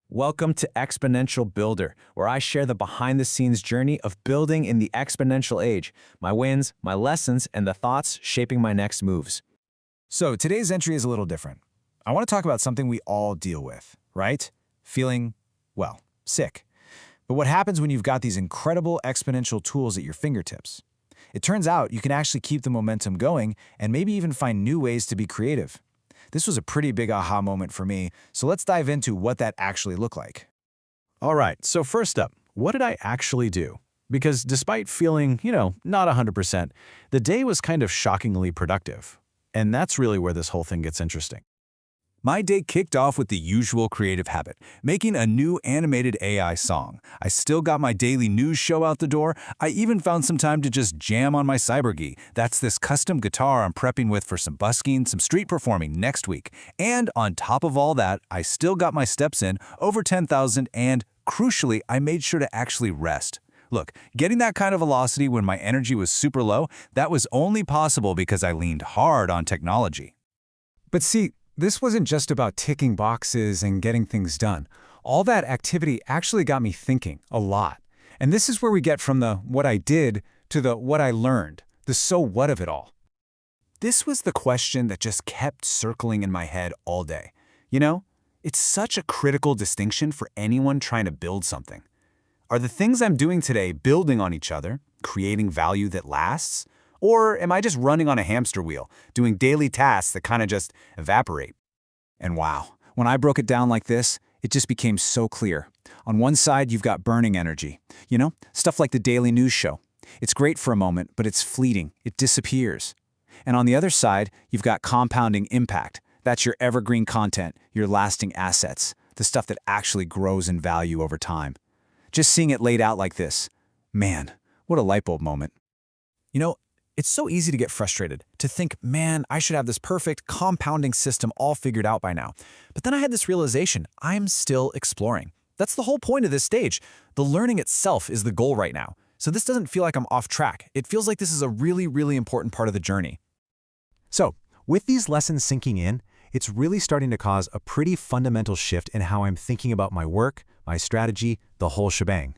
Welcome to Exponential Builder, where I share the behind-the-scenes journey of building in the exponential age, my wins, my lessons, and the thoughts shaping my next moves. So today's entry is a little different. I want to talk about something we all deal with, right? Feeling, well, sick. But what happens when you've got these incredible exponential tools at your fingertips? It turns out you can actually keep the momentum going and maybe even find new ways to be creative. This was a pretty big aha moment for me, so let's dive into what that actually looked like. All right, so first up, what did I actually do? Because despite feeling, not 100%, the day was kind of shockingly productive. And that's really where this whole thing gets interesting. My day kicked off with the usual creative habit, making a new animated AI song. I still got my daily news show out the door. I even found some time to just jam on my Cybergi. That's this custom guitar I'm prepping with for some busking, some street performing next week. And on top of all that, I still got my steps in, over 10,000, and crucially, I made sure to actually rest. Look, getting that kind of velocity when my energy was super low, that was only possible because I leaned hard on technology. But see, this wasn't just about ticking boxes and getting things done. All that activity actually got me thinking a lot. And this is where we get from the what I did to the what I learned, the so what of it all. This was the question that just kept circling in my head all day. It's such a critical distinction for anyone trying to build something. Are the things I'm doing today building on each other, creating value that lasts? Or am I just running on a hamster wheel, doing daily tasks that kind of just evaporate? And wow, when I broke it down like this, it just became so clear. On one side, you've got burning energy. Stuff like the daily news show. It's great for a moment, but it's fleeting. It disappears. And on the other side, you've got compounding impact. That's your evergreen content, your lasting assets, the stuff that actually grows in value over time. Just seeing it laid out like this, man, what a light bulb moment. It's so easy to get frustrated, to think, man, I should have this perfect compounding system all figured out by now. But then I had this realization, I'm still exploring. That's the whole point of this stage. The learning itself is the goal right now. So this doesn't feel like I'm off track. It feels like this is a really, really important part of the journey. So, with these lessons sinking in, it's really starting to cause a pretty fundamental shift in how I'm thinking about my work, my strategy, the whole shebang.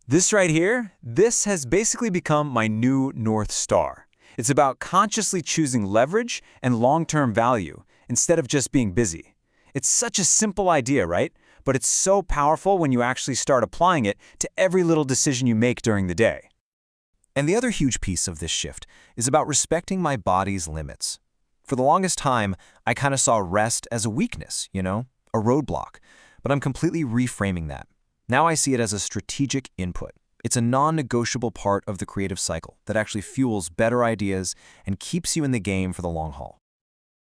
This right here, this has basically become my new North Star. It's about consciously choosing leverage and long-term value instead of just being busy. It's such a simple idea, right? But it's so powerful when you actually start applying it to every little decision you make during the day. And the other huge piece of this shift is about respecting my body's limits. For the longest time, I kind of saw rest as a weakness, a roadblock. But I'm completely reframing that. Now I see it as a strategic input. It's a non-negotiable part of the creative cycle that actually fuels better ideas and keeps you in the game for the long haul.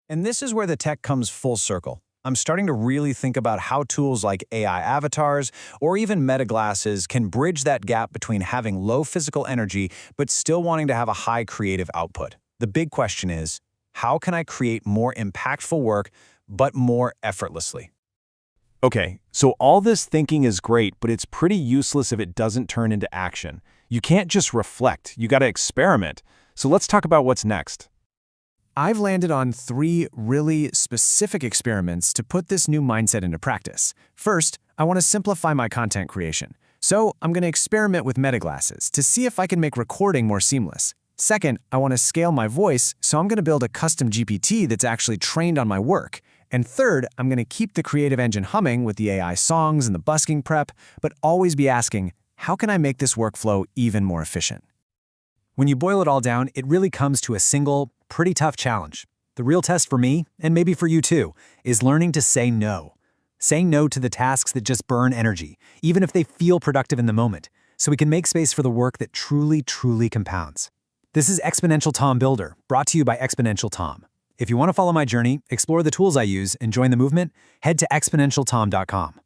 And this is where the tech comes full circle. I'm starting to really think about how tools like AI avatars or even meta glasses can bridge that gap between having low physical energy but still wanting to have a high creative output. The big question is, how can I create more impactful work but more effortlessly? Okay, so all this thinking is great, but it's pretty useless if it doesn't turn into action. You can't just reflect, you gotta experiment. So let's talk about what's next. I've landed on 3 really specific experiments to put this new mindset into practice. First, I want to simplify my content creation. So I'm going to experiment with meta glasses to see if I can make recording more seamless. Second, I want to scale my voice, so I'm going to build a custom GPT that's actually trained on my work. And third, I'm going to keep the creative engine humming with the AI songs and the busking prep, but always be asking, how can I make this workflow even more efficient? When you boil it all down, it really comes to a single, pretty tough challenge. The real test for me, and maybe for you too, is learning to say no. Saying no to the tasks that just burn energy, even if they feel productive in the moment, so we can make space for the work that truly, truly compounds. This is Exponential Tom Builder, brought to you by Exponential Tom. If you want to follow my journey, explore the tools I use, and join the movement, head to exponentialtom.com.